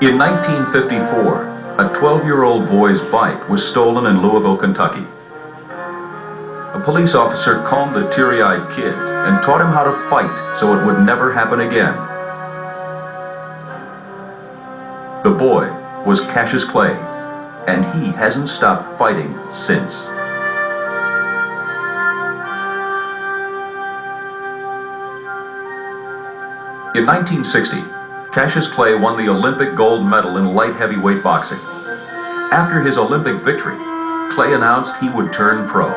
In 1954, a 12-year-old boy's bike was stolen in Louisville, Kentucky. A police officer calmed the teary-eyed kid and taught him how to fight so it would never happen again. The boy was Cassius Clay, and he hasn't stopped fighting since. In 1960, Cassius Clay won the Olympic gold medal in light heavyweight boxing. After his Olympic victory, Clay announced he would turn pro.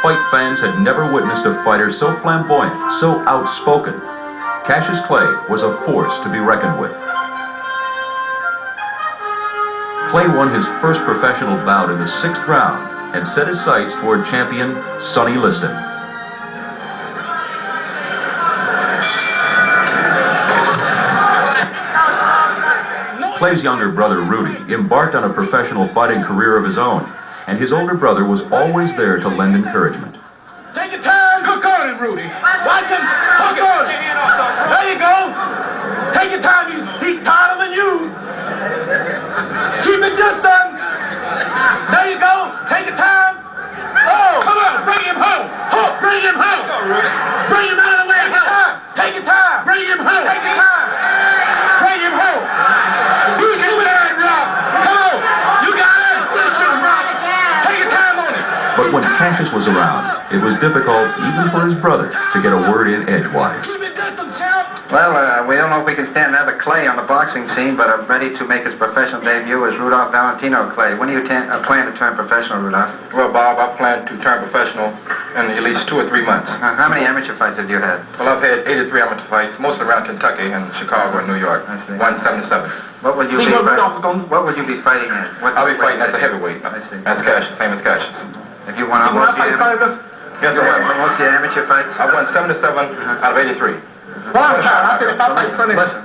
Fight fans had never witnessed a fighter so flamboyant, so outspoken. Cassius Clay was a force to be reckoned with. Clay won his first professional bout in the 6th round and set his sights toward champion Sonny Liston. Clay's younger brother, Rudy, embarked on a professional fighting career of his own, and his older brother was always there to lend encouragement. Take your time. Hook on it, Rudy. Watch him. Hook on it. There you go. Take your time. He's taller than you. Keep it distance. There you go. Take your time. Oh. Come on. Bring him home. Hook. Bring him home. Bring him out of the way. Take your time. Bring him home. Take your time. Bring him home. You get that, Rob. Come on. You got it. Listen, Rob. Take your time on it. But when Cassius was around, it was difficult even for his brother to get a word in edgewise. Well, we don't know if we can stand another Clay on the boxing scene, but I'm ready to make his professional debut as Rudolph Valentino Clay. When do you plan to turn professional, Rudolph? Well, Bob, I plan to turn professional in at least 2 or 3 months. How many amateur fights have you had? Well, I've had 83 amateur fights, mostly around Kentucky and Chicago and New York. I see. 177. What would you be fighting at? I'll be fighting as a heavyweight. I see. As Cassius, same as Cassius. Have you won almost Yes, I have. most of your amateur fights? I won 77 out of 83. Well, I'm tired. I said if I fight Sonny... Listen.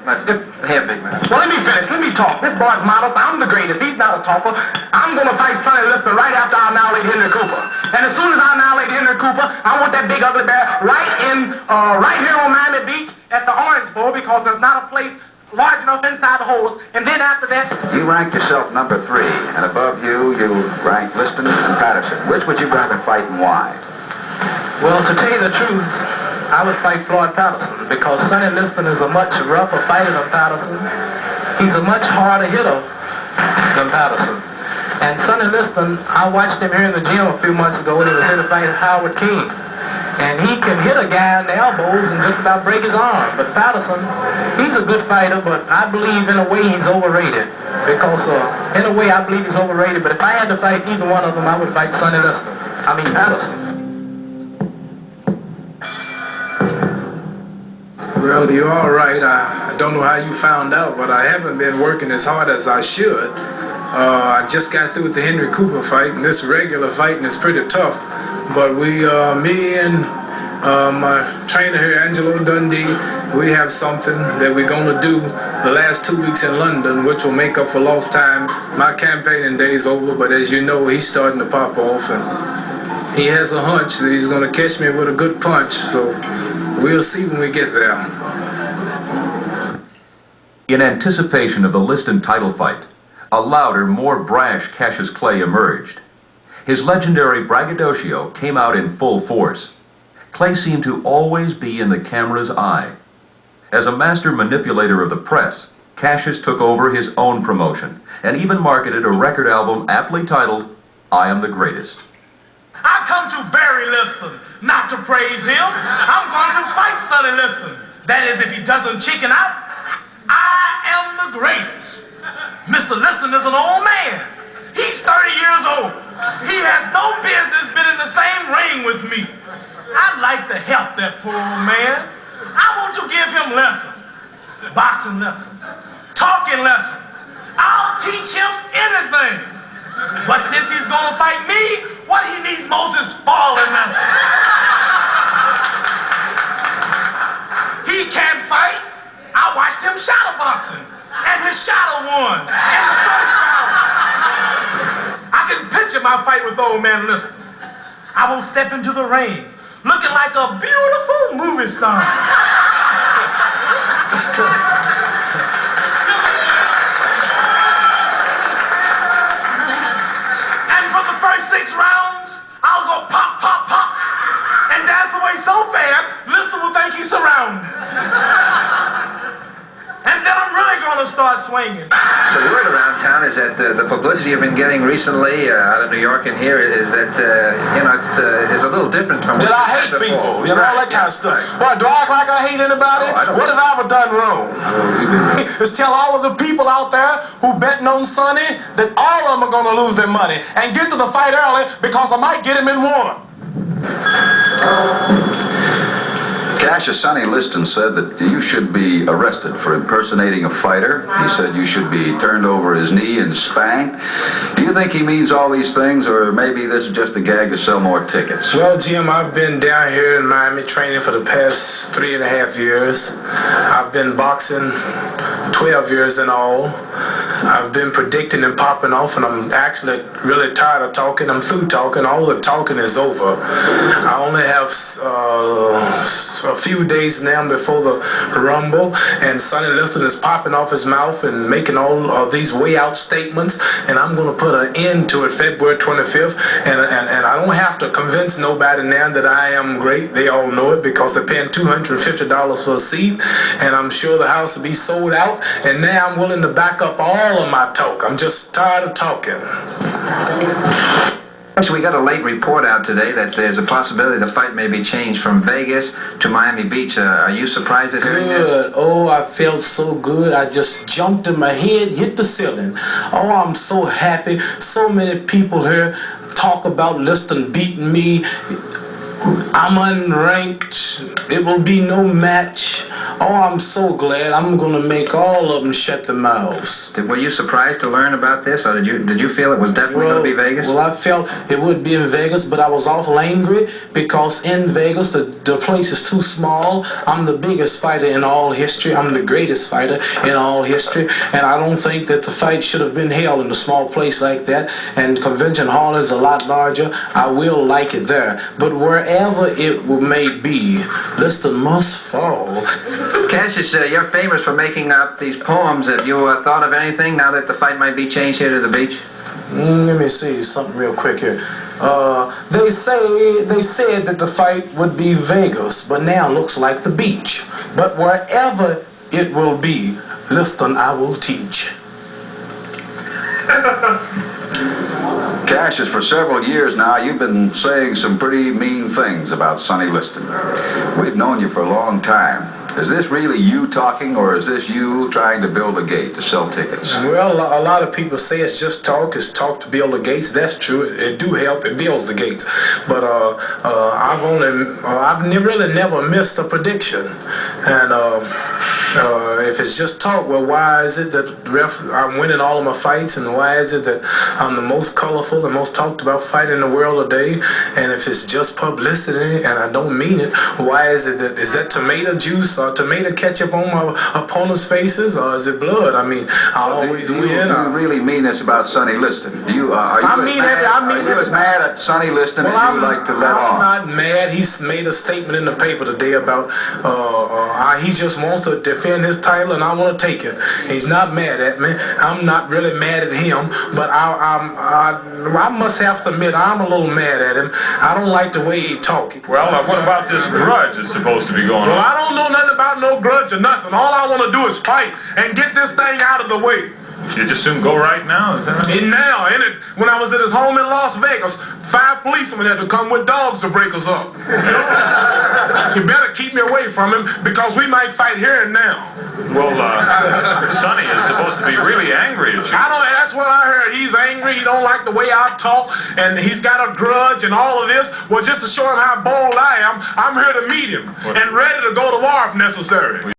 Here, big man. Well, let me finish. Let me talk. This boy's modest. I'm the greatest. He's not a talker. I'm going to fight Sonny Liston right after I annihilate Henry Cooper. And as soon as I annihilate Henry Cooper, I want that big ugly bear right here on Miami Beach at the Orange Bowl, because there's not a place large enough inside the holes. And then after that... You ranked yourself number 3, and above you ranked Liston and Patterson. Which would you rather fight and why? Well, to tell you the truth, I would fight Floyd Patterson, because Sonny Liston is a much rougher fighter than Patterson. He's a much harder hitter than Patterson. And Sonny Liston, I watched him here in the gym a few months ago when he was here to fight Howard King. And he can hit a guy in the elbows and just about break his arm. But Patterson, he's a good fighter, but I believe in a way he's overrated. Because in a way I believe he's overrated. But if I had to fight either one of them, I would fight Sonny Liston. Patterson. Well, you're all right. I don't know how you found out, but I haven't been working as hard as I should. I just got through with the Henry Cooper fight, and this regular fighting is pretty tough. But me and my trainer here, Angelo Dundee, we have something that we're going to do the last 2 weeks in London, which will make up for lost time. My campaigning day's over, but as you know, he's starting to pop off, and he has a hunch that he's going to catch me with a good punch, so we'll see when we get there. In anticipation of the Liston title fight, a louder, more brash Cassius Clay emerged. His legendary braggadocio came out in full force. Clay seemed to always be in the camera's eye. As a master manipulator of the press, Cassius took over his own promotion and even marketed a record album aptly titled, I Am the Greatest. I come to bury Liston, not to praise him. I'm going to fight Sonny Liston. That is, if he doesn't chicken out. I am the greatest. Mr. Liston is an old man. He's 30 years old. He has no business being in the same ring with me. I'd like to help that poor old man. I want to give him lessons. Boxing lessons. Talking lessons. I'll teach him anything. But since he's going to fight me, what he needs most is falling lessons. He can't fight. I watched him shadow boxing, and his shadow won in the first round. I can picture my fight with old man Liston. I will step into the ring looking like a beautiful movie star. And for the first 6 rounds, I was gonna pop, pop, pop, and dance away so fast, listener will think he's surrounded. And then I'm really gonna start swinging. The word around town is that the publicity you've been getting recently out of New York and here is that, it's a little different from what That you I said hate before. people, all that kind of stuff. Boy, do I act like I hate anybody? No, I don't. What have I ever done wrong? Just tell all of the people out there who betting on Sonny that all of them are going to lose their money and get to the fight early because I might get him in one. Cassius Sonny Liston said that you should be arrested for impersonating a fighter. He said you should be turned over his knee and spanked. Do you think he means all these things, or maybe this is just a gag to sell more tickets? Well, Jim, I've been down here in Miami training for the past 3.5 years. I've been boxing 12 years in all. I've been predicting and popping off, and I'm actually really tired of talking. I'm through talking. All the talking is over. I only have a few days now before the Rumble, and Sonny Liston is popping off his mouth and making all of these way out statements, and I'm going to put an end to it February 25th, and I don't have to convince nobody now that I am great. They all know it because they're paying $250 for a seat, and I'm sure the house will be sold out, and now I'm willing to back up all of my talk. I'm just tired of talking. Actually, we got a late report out today that there's a possibility the fight may be changed from Vegas to Miami Beach. Are you surprised at hearing this? Good. Oh, I felt so good. I just jumped in my head, hit the ceiling. Oh, I'm so happy. So many people here talk about Liston beating me. I'm unranked. It will be no match. Oh, I'm so glad. I'm going to make all of them shut their mouths. Were you surprised to learn about this, or did you feel it was definitely going to be Vegas? Well, I felt it would be in Vegas, but I was awful angry because in Vegas, the place is too small. I'm the biggest fighter in all history. I'm the greatest fighter in all history, and I don't think that the fight should have been held in a small place like that, and Convention Hall is a lot larger. I will like it there, but wherever it may be, Liston must fall. Cassius, you're famous for making up these poems. Have you thought of anything now that the fight might be changed here to the beach? Let me see something real quick here. They said that the fight would be Vegas, but now looks like the beach. But wherever it will be, Liston I will teach. Cassius, for several years now, you've been saying some pretty mean things about Sonny Liston. We've known you for a long time. Is this really you talking, or is this you trying to build a gate to sell tickets? Well, a lot of people say it's just talk. It's talk to build the gates. That's true. It do help. It builds the gates. But I've really never missed a prediction. And if it's just talk, well, why is it that I'm winning all of my fights, and why is it that I'm the most colorful, the most talked about fight in the world today? And if it's just publicity and I don't mean it, why is it that tomato juice or tomato ketchup on my opponent's faces, or is it blood? I mean, I always win. Do you really mean this about Sonny Liston? Are you as mad at Sonny Liston as you like to let on? I'm not mad. He's made a statement in the paper today about he just wants to defend his title, and I want to take it. He's not mad at me. I'm not really mad at him, but I must have to admit I'm a little mad at him. I don't like the way he talks. Well, what about this grudge that's supposed to be going on? Well, I don't know nothing about no grudge or nothing. All I want to do is fight and get this thing out of the way. You just soon go right now? Is that right? And now, when I was at his home in Las Vegas, 5 policemen had to come with dogs to break us up. You better keep me away from him, because we might fight here and now. Well, Sonny is supposed to be really angry at you. That's what I heard. He's angry. He don't like the way I talk, and he's got a grudge and all of this. Well, just to show him how bold I am, I'm here to meet him and ready to go to war if necessary.